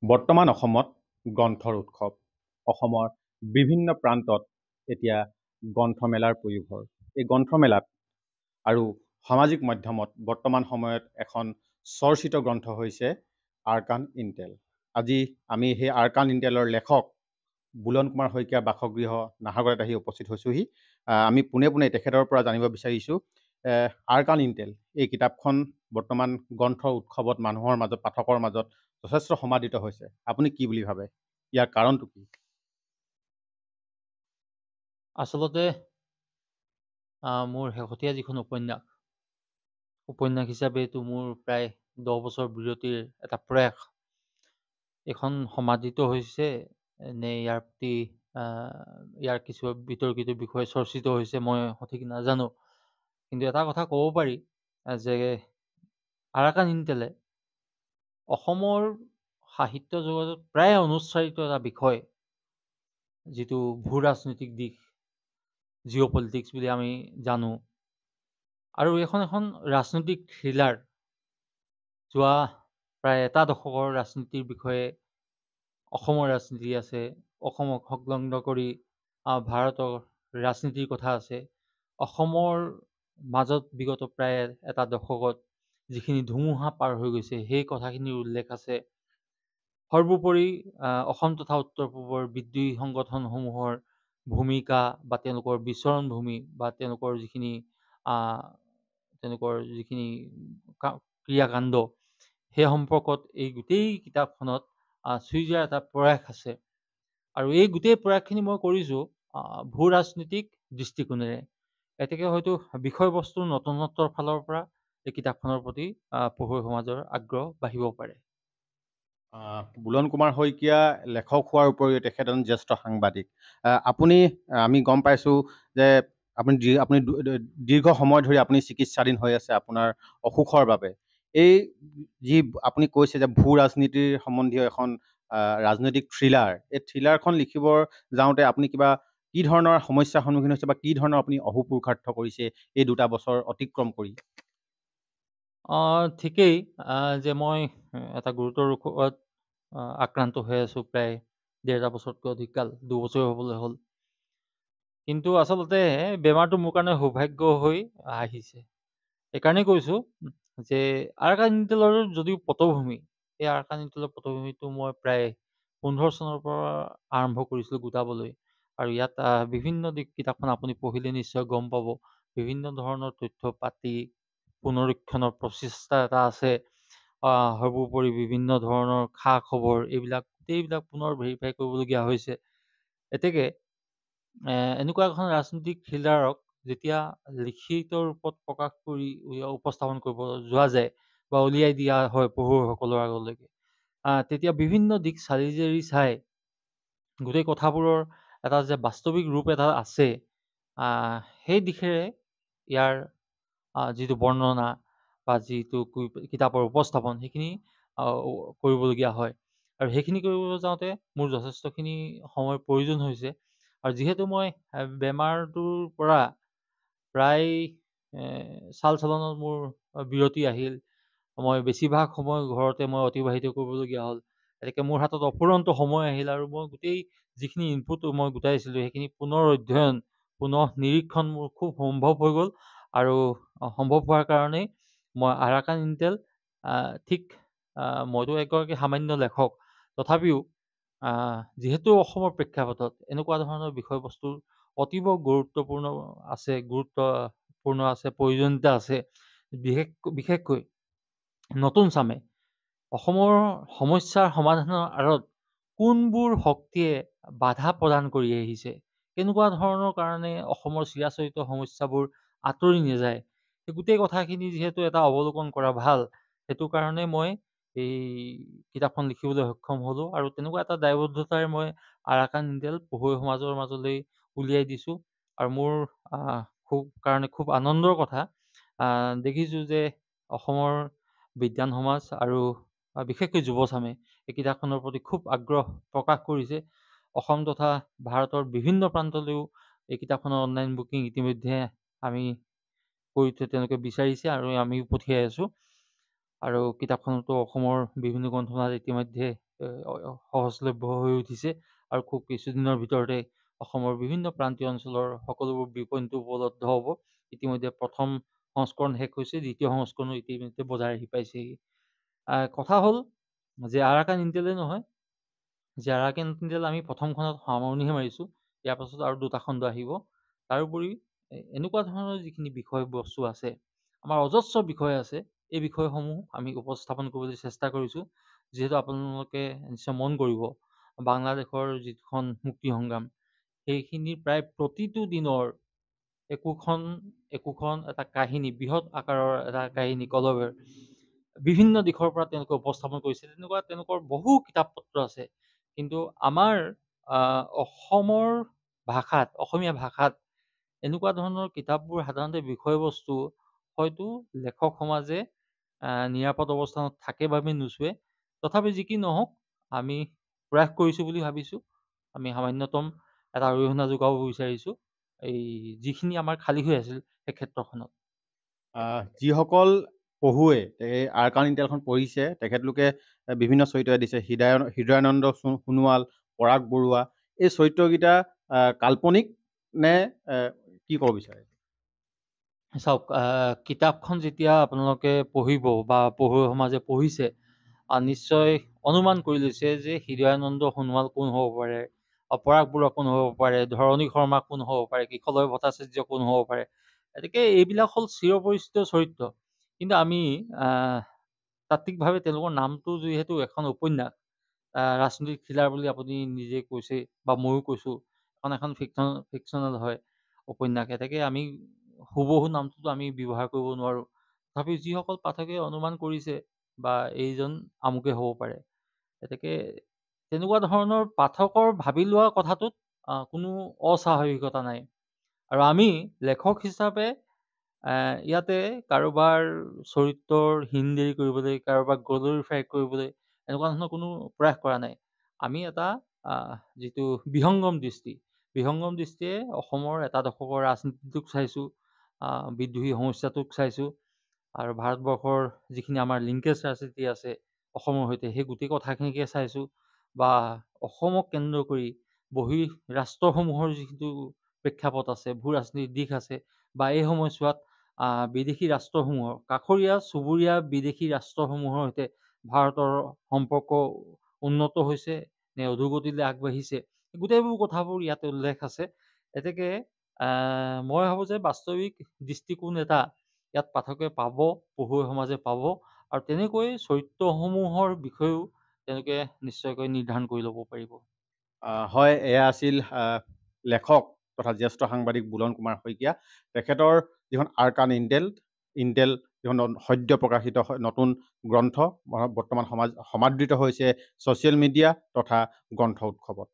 বৰ্তমান অসমত গ্ৰন্থৰ উৎসৱ। অসমৰ বিভিন্ন প্ৰান্তত এতিয়া গ্ৰন্থমেলাৰ পয়োভৰ। এই গ্ৰন্থমেলাত আৰু সামাজিক মাধ্যমত বৰ্তমান সময়ত এখন চৰ্চিত গ্ৰন্থ হৈছে আৰ্কান ইণ্টেল। আজি আমি সেই আৰ্কান ইণ্টেলৰ লেখক বুলন কুমাৰ শইকীয়াৰ বাসগৃহ নাহৰগড়ত আহি উপস্থিত হৈছোহি। আমি পোনে পোনে তেখেতৰ পৰা জানিব বিচাৰিছোঁ আৰ্কান ইণ্টেল এই কিতাপখন বৰ্তমান গ্ৰন্থৰ উৎসৱত মানুহৰ মাজত, পাঠকৰ মাজত যথেষ্ট সমাদৃত হৈছে। আপুনি কি বুলি ভাবে? ইয়াৰ কাৰণটো কি? আচলতে মোৰ শেহতীয়া যিখন উপন্যাস হিচাপে এইটো মোৰ প্ৰায় 10 বছৰ বিৰতিৰ এটা প্ৰয়াস। এইখন সমাদৃত হৈছে নে ইয়াৰ প্ৰতি ইয়াৰ কিছু বিতৰ্কিত বিষয় চৰ্চিত হৈছে মই সঠিক নাজানো। কিন্তু এটা কথা ক'ব পাৰি যে আৰাকান ইণ্টেলে অসমৰ সাহিত্য জগতত প্ৰায় অনুচ্চাৰিত এটা বিষয়, যিটো ভূ ৰাজনৈতিক দিশ, জিঅ' পলিটিক্স বুলি আমি জানো। আৰু এখন ৰাজনৈতিক থ্ৰিলাৰ। যোৱা প্ৰায় এটা দশকৰ ৰাজনীতিৰ বিষয়ে অসমৰ ৰাজনীতি আছে, অসমক সংলগ্ন কৰি ভাৰতৰ ৰাজনীতিৰ কথা আছে। অসমৰ মাজত বিগত প্ৰায় এটা দশকত যিখিনি ধুমুহা পাৰ হৈ গৈছে সেই কথাখিনিৰ উল্লেখ আছে। সৰ্বোপৰি অসম তথা উত্তৰ পূবৰ বিদ্ৰোহী সংগঠনসমূহৰ ভূমিকা বা তেওঁলোকৰ বিচৰণ ভূমি বা তেওঁলোকৰ যিখিনি ক্ৰিয়াকাণ্ড, সেই সম্পৰ্কত এই গোটেই কিতাপখনত চুই যোৱাৰ এটা প্ৰয়াস আছে। আৰু এই গোটেই প্ৰয়াসখিনি মই কৰিছোঁ ভূ ৰাজনীতিক দৃষ্টিকোণেৰে। এতেকে হয়তো বিষয়বস্তুৰ নতুনত্বৰ ফালৰ পৰা এই কিতাপখনৰ প্ৰতি পঢ়ুৱৈ সমাজৰ আগ্ৰহ বাঢ়িব পাৰে। বুলন কুমাৰ শইকীয়া লেখক হোৱাৰ উপৰিও তেখেত এজন জ্যেষ্ঠ সাংবাদিক। আমি গম পাইছোঁ যে আপুনি দীৰ্ঘ সময় ধৰি আপুনি চিকিৎসাধীন হৈ আছে আপোনাৰ অসুখৰ বাবে। এই যি আপুনি কৈছে যে ভূ ৰাজনীতিৰ সম্বন্ধীয় এখন ৰাজনৈতিক থ্ৰিলাৰ, এই থ্ৰিলাৰখন লিখিবৰ যাওঁতে আপুনি কি ধৰণৰ সমস্যাৰ সন্মুখীন হৈছে বা কি ধৰণৰ আপুনি অহোপুৰুষাৰ্থ কৰিছে এই 2টা বছৰ অতিক্ৰম কৰি? ঠিকেই যে মই এটা গুৰুতৰ ৰোগত আক্ৰান্ত হৈ আছোঁ প্ৰায় 1.5 বছৰতকৈ অধিক কাল, 2 বছৰে হ'বলৈ হ'ল। কিন্তু আচলতে বেমাৰটো মোৰ কাৰণে সৌভাগ্য হৈ আহিছে। সেইকাৰণেই কৈছোঁ যে আৰাকান ইণ্টেলৰ যদিও পটভূমি, এই আৰাকান ইণ্টেলৰ পটভূমিটো মই প্ৰায় 15 চনৰ পৰা আৰম্ভ কৰিছিলোঁ গোটাবলৈ। আৰু ইয়াত বিভিন্ন দিশ, কিতাপখন আপুনি পঢ়িলে নিশ্চয় গম পাব, বিভিন্ন ধৰণৰ তথ্য পাতি পুনৰীক্ষণৰ প্ৰচেষ্টা এটা আছে। সৰ্বোপৰি বিভিন্ন ধৰণৰ খা খবৰ গোটেইবিলাক পুনৰ ভেৰিফাই কৰিবলগীয়া হৈছে। এতেকে এনেকুৱা এখন ৰাজনৈতিক থ্ৰিলাৰক যেতিয়া লিখিত ৰূপত প্ৰকাশ কৰি উপস্থাপন কৰিব যোৱা যায় বা উলিয়াই দিয়া হয় পঢ়ুৱৈসকলৰ আগলৈকে, তেতিয়া বিভিন্ন দিশ চালি জাৰি চাই গোটেই কথাবোৰৰ এটা যে বাস্তৱিক ৰূপ এটা আছে, সেই দিশেৰে ইয়াৰ যিটো বৰ্ণনা বা যিটো কিতাপৰ উপস্থাপন, সেইখিনি কৰিবলগীয়া হয়। আৰু সেইখিনি কৰিব যাওঁতে মোৰ যথেষ্টখিনি সময়ৰ প্ৰয়োজন হৈছে। আৰু যিহেতু মই বেমাৰটোৰ পৰা প্ৰায় চাল চলনত মোৰ বিৰতি আহিল, মই বেছিভাগ সময় ঘৰতে মই অতিবাহিত কৰিবলগীয়া হ'ল। গতিকে মোৰ হাতত অফুৰন্ত সময় আহিল আৰু মই গোটেই যিখিনি ইনপুট মই গোটাইছিলোঁ সেইখিনি পুনৰ অধ্যয়ন, পুনৰ নিৰীক্ষণ মোৰ খুব সম্ভৱ হৈ গ'ল। আৰু সম্ভৱ হোৱাৰ কাৰণেই মই আৰাকান ইণ্টেল, মইতো এগৰাকী সামান্য লেখক, তথাপিও যিহেতু অসমৰ প্ৰেক্ষাপটত এনেকুৱা ধৰণৰ বিষয়বস্তুৰ অতীৱ গুৰুত্বপূৰ্ণ আছে, প্ৰয়োজনীয়তা আছে। বিশেষকৈ নতুন চামে অসমৰ সমস্যাৰ সমাধানৰ আঁৰত কোনবোৰ শক্তিয়ে বাধা প্ৰদান কৰি আহিছে, কেনেকুৱা ধৰণৰ কাৰণে অসমৰ চিৰাচৰিত সমস্যাবোৰ আঁতৰি নাযায়, সেই গোটেই কথাখিনি যিহেতু এটা অৱলোকন কৰা ভাল, সেইটো কাৰণে মই এই কিতাপখন লিখিবলৈ সক্ষম হ'লোঁ। আৰু তেনেকুৱা এটা দায়বদ্ধতাৰে মই আৰাকান ইণ্টেল পঢ়ুৱৈ সমাজৰ মাজলৈ উলিয়াই দিছোঁ। আৰু মোৰ খুব আনন্দৰ কথা, দেখিছোঁ যে অসমৰ বিদ্বান সমাজ আৰু বিশেষকৈ যুৱচামে এই কিতাপখনৰ প্ৰতি খুব আগ্ৰহ প্ৰকাশ কৰিছে। অসম তথা ভাৰতৰ বিভিন্ন প্ৰান্তলৈও এই কিতাপখনৰ অনলাইন বুকিং ইতিমধ্যে আমি কৰি তেওঁলোকে বিচাৰিছে আৰু আমিও পঠিয়াই আছোঁ। আৰু কিতাপখনতো অসমৰ বিভিন্ন গ্ৰন্থমেলাত ইতিমধ্যে সহজলভ্য হৈ উঠিছে আৰু খুব কিছুদিনৰ ভিতৰতে অসমৰ বিভিন্ন প্ৰান্তীয় অঞ্চলৰ সকলোবোৰ বিপণীতো উপলব্ধ হ'ব। ইতিমধ্যে প্ৰথম সংস্কৰণ শেষ হৈছে, দ্বিতীয় সংস্কৰণো ইতিমধ্যে বজাৰ আহি পাইছেহি। কথা হ'ল যে আৰাকান ইণ্টেলে নহয়, যে আৰাকান ইণ্টেল আমি প্ৰথমখনত সামৰণিহে মাৰিছোঁ, ইয়াৰ পাছত আৰু 2টা খণ্ড আহিব। তাৰোপৰি এনেকুৱা ধৰণৰ যিখিনি বিষয়বস্তু আছে, আমাৰ অজস্ৰ বিষয় আছে, এই বিষয়সমূহ আমি উপস্থাপন কৰিবলৈ চেষ্টা কৰিছোঁ। যিহেতু আপোনালোকে নিশ্চয় মন কৰিব, বাংলাদেশৰ যিখন মুক্তি সংগ্ৰাম, সেইখিনিৰ প্ৰায় প্ৰতিটো দিনৰ একোখন এটা কাহিনী, বৃহৎ আকাৰৰ এটা কাহিনী কলবেৰ বিভিন্ন দিশৰ পৰা তেওঁলোকে উপস্থাপন কৰিছে। তেওঁলোকৰ বহু কিতাপ পত্ৰ আছে, কিন্তু আমাৰ অসমৰ ভাষাত, অসমীয়া ভাষাত এনেকুৱা ধৰণৰ কিতাপবোৰ সাধাৰণতে বিষয়বস্তু হয়তো লেখক সমাজে নিৰাপদ অৱস্থানত থাকে বাবে নোচোৱে। তথাপি যি কি নহওক, আমি প্ৰয়াস কৰিছোঁ বুলি ভাবিছোঁ। আমি সামান্যতম এটা অৰিহণা যোগাব বিচাৰিছোঁ এই যিখিনি আমাৰ খালী হৈ আছিল সেই ক্ষেত্ৰখনত। যিসকল পঢ়ুৱে এই আৰাকান ইণ্টেলখন পঢ়িছে, তেখেতলোকে বিভিন্ন চৰিত্ৰ দিছে। হৃদয়ানন্দ সোণোৱাল, পৰাগ বৰুৱা, এই চৰিত্ৰকেইটা কাল্পনিক নে কি ক'ব বিচাৰে? চাওক, কিতাপখন যেতিয়া আপোনালোকে পঢ়িব বা পঢ়ুৱৈ সমাজে পঢ়িছে, নিশ্চয় অনুমান কৰি লৈছে যে হৃদয়ানন্দ সোণোৱাল কোন হ'ব পাৰে, পৰাগ বৰুৱা কোন হ'ব পাৰে, ধৰণী শৰ্মা কোন হ'ব পাৰে, কিশলয় ভট্টাচাৰ্য কোন হ'ব পাৰে। গতিকে এইবিলাক হ'ল চিৰপৰিচিত চৰিত্ৰ। কিন্তু আমি তাত্ত্বিকভাৱে তেওঁলোকৰ নামটো যিহেতু এখন উপন্যাস, ৰাজনৈতিক থ্ৰিলাৰ বুলি আপুনি নিজে কৈছে বা ময়ো কৈছোঁ, এখন ফিকশ্যনেল হয় উপন্যাস। এতেকে আমি হুবহু নামটোতো আমি ব্যৱহাৰ কৰিব নোৱাৰোঁ। তথাপিও যিসকল পাঠকে অনুমান কৰিছে বা এইজন আমুকে হ'ব পাৰে, গতিকে তেনেকুৱা ধৰণৰ পাঠকৰ ভাবি লোৱা কথাটোত কোনো অস্বাভাৱিকতা নাই। আৰু আমি লেখক হিচাপে ইয়াতে কাৰোবাৰ চৰিত্ৰৰ হিনদেৰি কৰিবলৈ, কাৰোবাক গ্লৰিফাই কৰিবলৈ এনেকুৱা ধৰণৰ কোনো প্ৰয়াস কৰা নাই। আমি এটা যিটো বিহংগম দৃষ্টিয়ে অসমৰ এটা দশকৰ ৰাজনীতিটোক চাইছোঁ, বিদ্ৰোহী সমস্যাটোক চাইছোঁ, আৰু ভাৰতবৰ্ষৰ যিখিনি আমাৰ লিংকেজ ৰাজনীতি আছে অসমৰ সৈতে, সেই গোটেই কথাখিনিকে চাইছোঁ। বা অসমক কেন্দ্ৰ কৰি বহি ৰাষ্ট্ৰসমূহৰ যিটো প্ৰেক্ষাপট আছে, ভূ ৰাজনীতিৰ দিশ আছে, বা এই সময়ছোৱাত বিদেশী ৰাষ্ট্ৰসমূহৰ, কাষৰীয়া চুবুৰীয়া বিদেশী ৰাষ্ট্ৰসমূহৰ সৈতে ভাৰতৰ সম্পৰ্ক উন্নত হৈছে নে অধোগতিলৈ আগবাঢ়িছে, গোটেইবোৰ কথাবোৰ ইয়াতে উল্লেখ আছে। এতেকে মই ভাবোঁ যে বাস্তৱিক দৃষ্টিকোণ এটা ইয়াত পাঠকে পাব, পঢ়ুৱৈ সমাজে পাব, আৰু তেনেকৈ চৰিত্ৰসমূহৰ বিষয়েও তেওঁলোকে নিশ্চয়কৈ নিৰ্ধাৰণ কৰি ল'ব পাৰিব। হয়, এয়া আছিল লেখক তথা জ্যেষ্ঠ সাংবাদিক বুলন কুমাৰ শইকীয়া। তেখেতৰ যিখন আৰাকান ইণ্টেল যিখন সদ্য প্ৰকাশিত নতুন গ্ৰন্থ বৰ্তমান সমাদৃত হৈছে ছ'চিয়েল মিডিয়া তথা গ্ৰন্থ উৎসৱত।